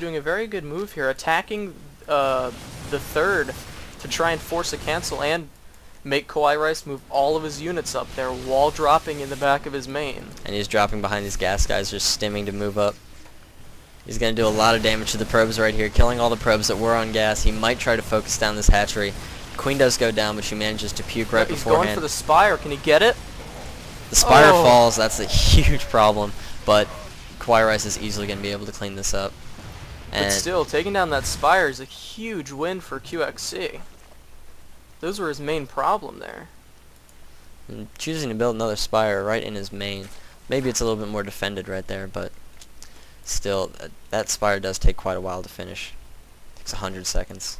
doing a very good move here, attacking the third to try and force a cancel and make KawaiiRice move all of his units up there, wall dropping in the back of his main. And he's dropping behind these gas guys, just stimming to move up. He's going to do a lot of damage to the probes right here, killing all the probes that were on gas. He might try to focus down this hatchery. Queen does go down, but she manages to puke right beforehand. He's going for the Spire. Can he get it? The Spire falls. That's a huge problem, but KawaiiRice is easily going to be able to clean this up. But still, taking down that Spire is a huge win for QXC. Those were his main problem there. And choosing to build another Spire right in his main. Maybe it's a little bit more defended right there, but still, that Spire does take quite a while to finish. It takes 100 seconds.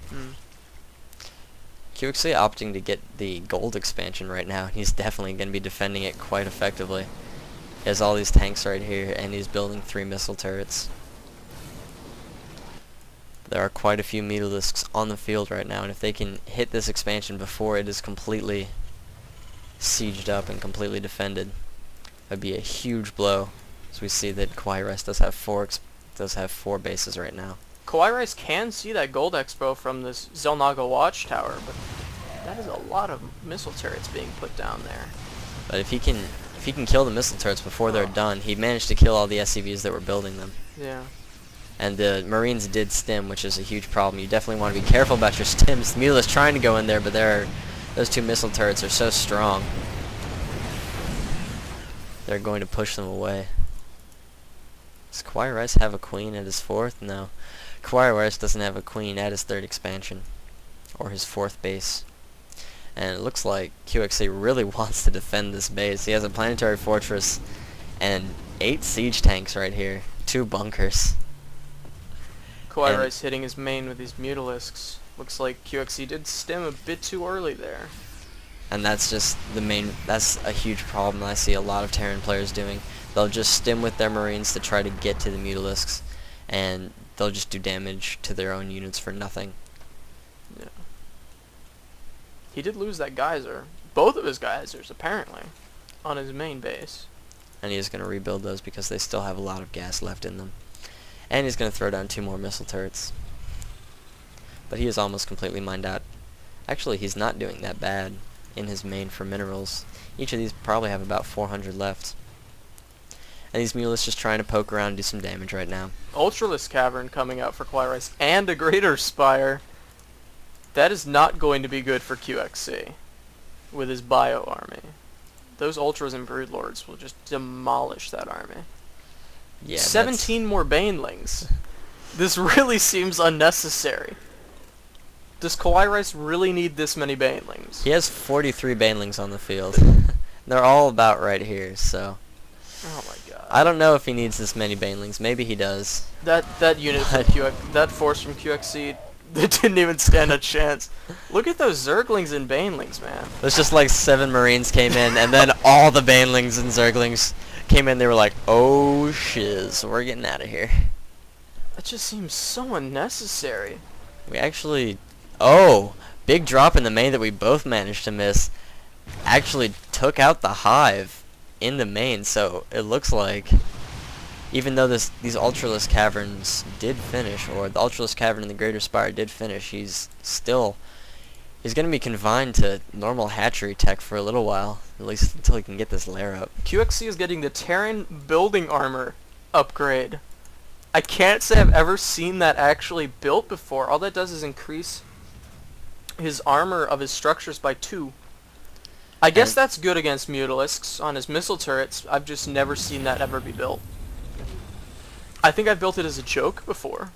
QXC opting to get the gold expansion right now. He's definitely going to be defending it quite effectively. He has all these tanks right here, and he's building 3 missile turrets. There are quite a few Mutalisks on the field right now, and if they can hit this expansion before it is completely sieged up and completely defended, that would be a huge blow. So we see that KawaiiRice does have 4 bases right now. KawaiiRice can see that gold expo from this Zelnaga watchtower, but that is a lot of missile turrets being put down there. But if he can kill the missile turrets before they're done, he managed to kill all the SCVs that were building them. Yeah. And the Marines did stim, which is a huge problem. You definitely want to be careful about your stims. The Mutalisk trying to go in there, but those 2 missile turrets are so strong. They're going to push them away. Does KawaiiRice have a queen at his 4th? No. KawaiiRice doesn't have a queen at his 3rd expansion, or his 4th base. And it looks like QXC really wants to defend this base. He has a planetary fortress and 8 siege tanks right here, 2 bunkers. KawaiiRice hitting his main with these Mutalisks. Looks like QXC did stim a bit too early there. And that's just that's a huge problem I see a lot of Terran players doing. They'll just stim with their Marines to try to get to the Mutalisks, and they'll just do damage to their own units for nothing. Yeah. He did lose that geyser. Both of his geysers, apparently, on his main base. And he is going to rebuild those because they still have a lot of gas left in them. And he's going to throw down 2 more missile turrets. But he is almost completely mined out. Actually, he's not doing that bad in his main for minerals. Each of these probably have about 400 left. And these Mutalisks just trying to poke around and do some damage right now. Ultralisk Cavern coming out for KawaiiRice and a Greater Spire. That is not going to be good for QXC with his bio army. Those Ultras and Broodlords will just demolish that army. Yeah, 17 more Banelings. This really seems unnecessary. Does KawaiiRice really need this many Banelings? He has 43 Banelings on the field. They're all about right here, so. Oh my god. I don't know if he needs this many Banelings. Maybe he does. That unit from that force from QXC, they didn't even stand a chance. Look at those Zerglings and Banelings, man. There's just like 7 Marines came in, and then all the Banelings and Zerglings came in. They were like, oh shiz, we're getting out of here. That just seems so unnecessary. We actually, big drop in the main that we both managed to miss. Actually took out the hive in the main, so it looks like even though these Ultralisk Caverns did finish, or the Ultralisk Cavern and the Greater Spire did finish, he's going to be confined to normal hatchery tech for a little while, at least until he can get this lair up. QXC is getting the Terran building armor upgrade. I can't say I've ever seen that actually built before. All that does is increase his armor of his structures by 2. I guess that's good against Mutalisks on his missile turrets. I've just never seen that ever be built. I think I've built it as a joke before.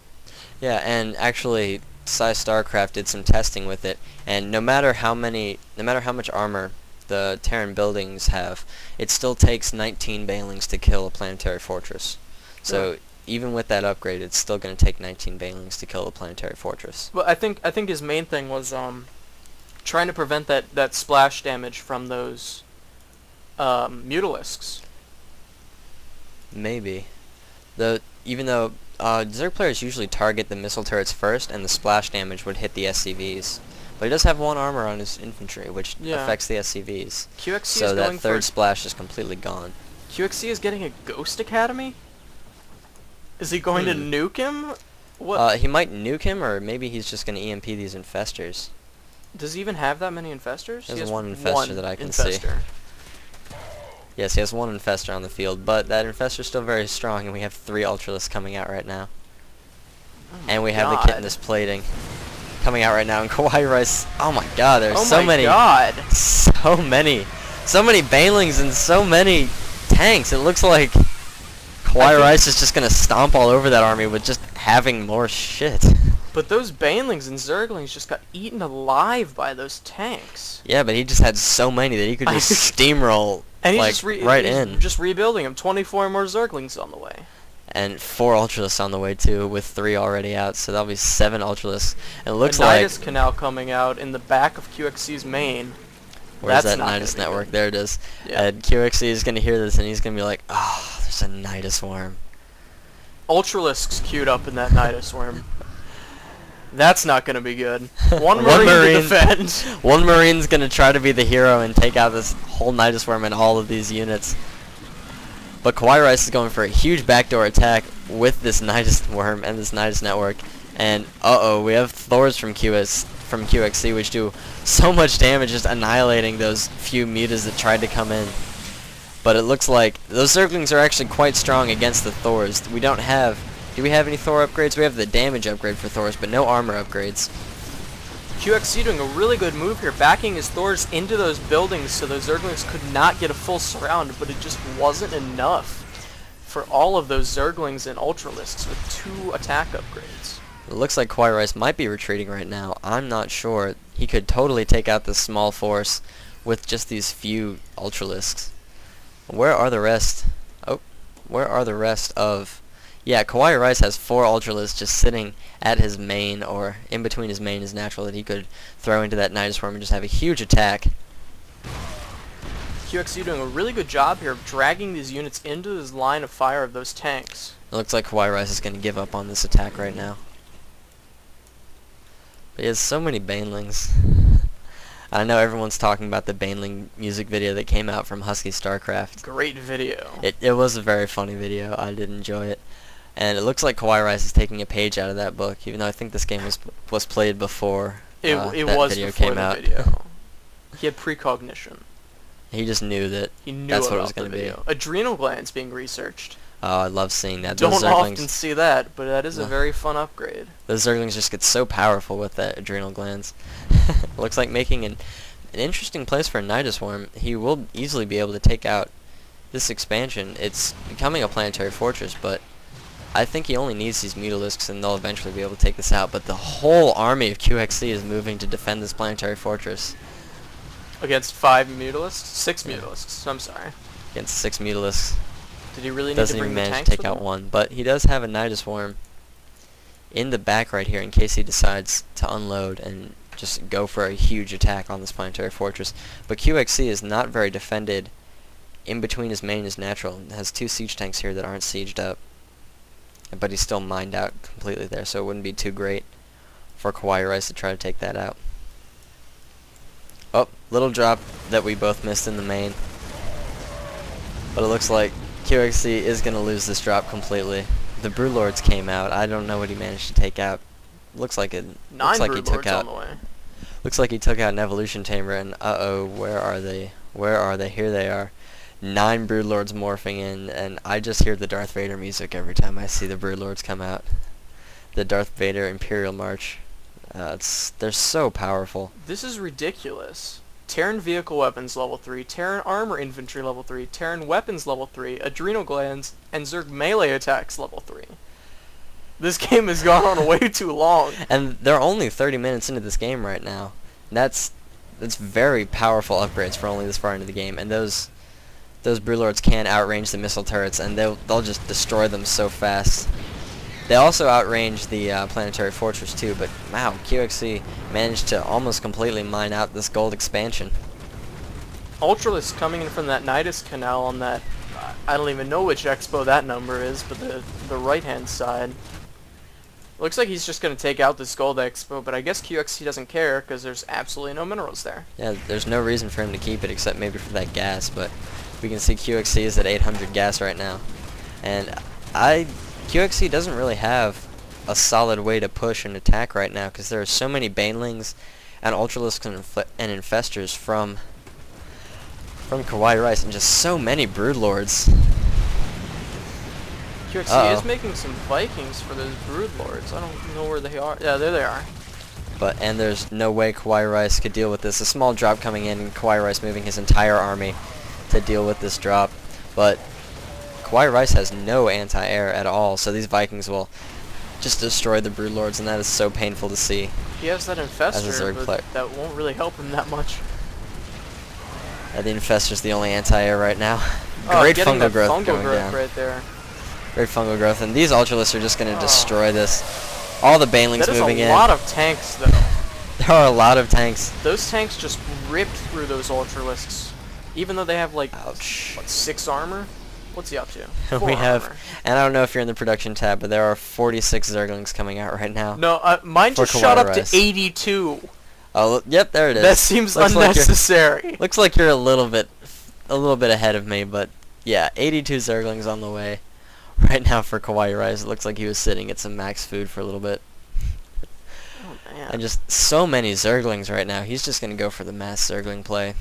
Yeah, and actually, StarCraft did some testing with it, and no matter how much armor the Terran buildings have, it still takes 19 Banelings to kill a planetary fortress. So even with that upgrade, it's still going to take 19 Banelings to kill a planetary fortress. Well, I think his main thing was trying to prevent that splash damage from those Mutalisks. Maybe. Even though Zerg players usually target the missile turrets first, and the splash damage would hit the SCVs. But he does have 1 armor on his infantry, which affects the SCVs. QXC so is that 3rd splash is completely gone. QXC is getting a Ghost Academy? Is he going to nuke him? What? He might nuke him, or maybe he's just gonna EMP these infestors. Does he even have that many infestors? There's He has one infestor that I can see. infestor. Yes, he has one infestor on the field, but that infestor's still very strong, and we have 3 Ultralisks coming out right now. Oh And we my have the God. Kitness plating coming out right now, and KawaiiRice. Oh my God, there's Oh so my many, God. so many banelings and so many tanks. It looks like KawaiiRice is just gonna stomp all over that army with just having more shit. But those banelings and zerglings just got eaten alive by those tanks. Yeah, but he just had so many that he could just steamroll And he's like just right in. just rebuilding them. 24 more zerglings on the way. And 4 Ultralisks on the way too, with 3 already out, so that'll be 7 Ultralisks. And it looks a like Nidus Canal coming out in the back of QXC's main. where's That's that not gonna Nidus be network? good. There it is. Yeah. And QXC is gonna hear this, and he's gonna be like, "Oh, there's a Nidus worm." Ultralisks queued up in that Nidus worm. That's not gonna be good. One One marine to Marine. defend. One Marine's gonna try to be the hero and take out this whole Nidus worm and all of these units. But KawaiiRice is going for a huge backdoor attack with this Nidus worm and this Nidus network. And uh-oh, we have Thors from QXC, which do so much damage, just annihilating those few mutas that tried to come in. But it looks like those Zerglings are actually quite strong against the Thors. Do we have any Thor upgrades? We have the damage upgrade for Thors, but no armor upgrades. QXC doing a really good move here, backing his Thors into those buildings so those Zerglings could not get a full surround, but it just wasn't enough for all of those Zerglings and Ultralisks with 2 attack upgrades. It looks like KawaiiRice might be retreating right now. I'm not sure. He could totally take out this small force with just these few Ultralisks. Where are the rest? Oh, where are the rest of... Yeah, KawaiiRice has 4 Ultralisks just sitting at his main, or in between his main and his natural, that he could throw into that Nidus worm and just have a huge attack. QXC doing a really good job here of dragging these units into his line of fire of those tanks. It looks like KawaiiRice is going to give up on this attack right now. But he has so many banelings. I know everyone's talking about the baneling music video that came out from Husky StarCraft. Great video. It was a very funny video. I did enjoy it. And it looks like KawaiiRice is taking a page out of that book, even though I think this game was played before It that was video before came the out. video. He had precognition. He just knew that He knew that's what it about was going the to be. video. Adrenal glands being researched. Oh, I love seeing that. Don't Those often Zerglings, see that, but that is a No. very fun upgrade. those Zerglings just get so powerful with that adrenal glands. Looks like making an interesting place for a Nidus worm. He will easily be able to take out this expansion. It's becoming a planetary fortress, but I think he only needs these Mutalisks and they'll eventually be able to take this out. But the whole army of QXC is moving to defend this planetary fortress Against 5 Mutalisks? 6 Yeah. Mutalisks, I'm sorry. against 6 Mutalisks. Did he really need to Doesn't bring even the manage tanks to take with out him? one. But he does have a Nidus worm in the back right here in case he decides to unload and just go for a huge attack on this planetary fortress. But QXC is not very defended in between his main and his natural. It has 2 siege tanks here that aren't sieged up. But he's still mined out completely there, so it wouldn't be too great for KawaiiRice to try to take that out. Oh, little drop that we both missed in the main. But it looks like QXC is going to lose this drop completely. The Brewlords came out. I don't know what he managed to take out. Looks like it. 9 Looks like he took Broodlords out. on the way. Looks like he took out an evolution tamer, and uh-oh, where are they? Where are they? Here they are. 9 Broodlords morphing in, and I just hear the Darth Vader music every time I see the Broodlords come out. The Darth Vader Imperial March. They're so powerful. This is ridiculous. Terran vehicle weapons level 3, Terran armor infantry level 3, Terran weapons level 3, adrenal glands, and Zerg melee attacks level 3. This game has gone on way too long. And they're only 30 minutes into this game right now. That's very powerful upgrades for only this far into the game, and those Brewlords can outrange the missile turrets, and they'll just destroy them so fast. They also outrange the planetary fortress too, but wow, QXC managed to almost completely mine out this gold expansion. Ultralisk coming in from that Nidus Canal on that, I don't even know which expo that number is, but the right-hand side. Looks like he's just going to take out this gold expo, but I guess QXC doesn't care because there's absolutely no minerals there. Yeah, there's no reason for him to keep it except maybe for that gas, but we can see QXC is at 800 gas right now. And QXC doesn't really have a solid way to push and attack right now, because there are so many banelings and ultralisks and infestors from KawaiiRice, and just so many broodlords. QXC is making some Vikings for those broodlords. I don't know where they are. Yeah, there they are. And there's no way KawaiiRice could deal with this. A small drop coming in, and KawaiiRice moving his entire army to deal with this drop. But KawaiiRice has no anti-air at all, so these Vikings will just destroy the broodlords, and that is so painful to see. He has that infestor, but that won't really help him that much. The infestor's the only anti-air right now. Great fungal growth fungal going growth down. right there. Great fungal growth, and these ultralisks are just going to destroy this. All the banelings moving in. That is a lot of tanks, though. There are a lot of tanks. Those tanks just ripped through those ultralisks, even though they have like ouch. What, 6 armor? What's he up to? 4 we have, armor. and I don't know if you're in the production tab, but there are 46 Zerglings coming out right now. No, mine just shot up to 82. Oh, yep, there it is. That seems unnecessary. Looks like you're a little bit ahead of me, but yeah, 82 Zerglings on the way right now for KawaiiRice. It looks like he was sitting at some max food for a little bit. Oh man. And just so many Zerglings right now. He's just gonna go for the mass Zergling play,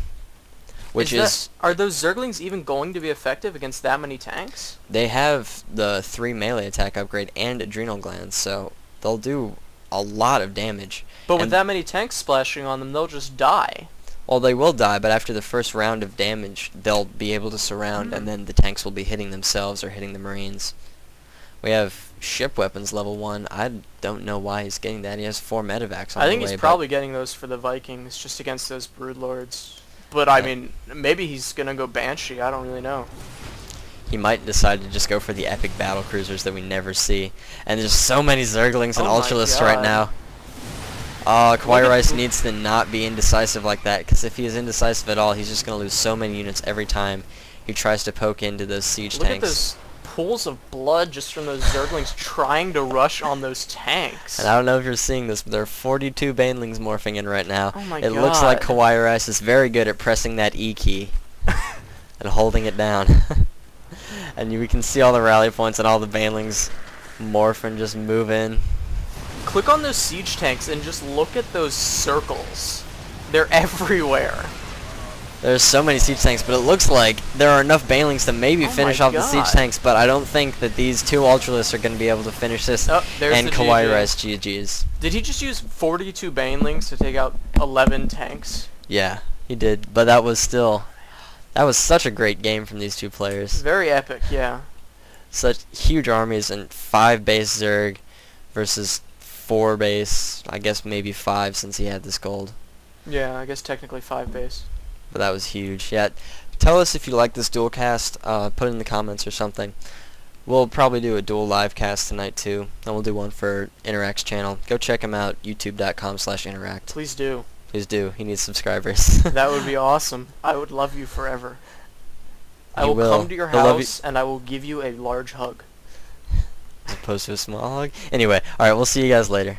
which is are those Zerglings even going to be effective against that many tanks? They have the 3 melee attack upgrade and adrenal glands, so they'll do a lot of damage. But with that many tanks splashing on them, they'll just die. Well, they will die, but after the first round of damage, they'll be able to surround, and then the tanks will be hitting themselves or hitting the Marines. We have ship weapons level 1. I don't know why he's getting that. He has 4 medevacs on the way. I think he's probably getting those for the Vikings, just against those broodlords. But I mean, maybe he's gonna go Banshee. I don't really know. He might decide to just go for the epic battle cruisers that we never see. And there's so many Zerglings and ultralisks right now. KawaiiRice needs to not be indecisive like that, because if he is indecisive at all, he's just going to lose so many units every time he tries to poke into those siege tanks. Look at those pools of blood just from those Zerglings trying to rush on those tanks. And I don't know if you're seeing this, but there are 42 Banelings morphing in right now. Oh my God. It God. looks like KawaiiRice is very good at pressing that E key and holding it down. And we can see all the rally points and all the Banelings morph and just move in. Click on those siege tanks and just look at those circles. They're everywhere. There's so many siege tanks, but it looks like there are enough Banelings to maybe finish off the siege tanks, but I don't think that these 2 ultralisks are going to be able to finish this. Oh, there's and the KawaiiRice GG's. Did he just use 42 Banelings to take out 11 tanks? Yeah, he did, but that was such a great game from these 2 players. Very epic, yeah. Such huge armies and 5 base Zerg versus 4 base, I guess maybe 5 since he had this gold. Yeah, I guess technically 5 base. But that was huge. Yeah, tell us if you like this dual cast. Put it in the comments or something. We'll probably do a dual live cast tonight too, and we'll do one for Interact's channel. Go check him out, youtube.com/interact. Please do. Please do. He needs subscribers. That would be awesome. I would love you forever. I will come to your He'll love house and I will give you a large hug. As opposed to a small hug. Anyway, alright, we'll see you guys later.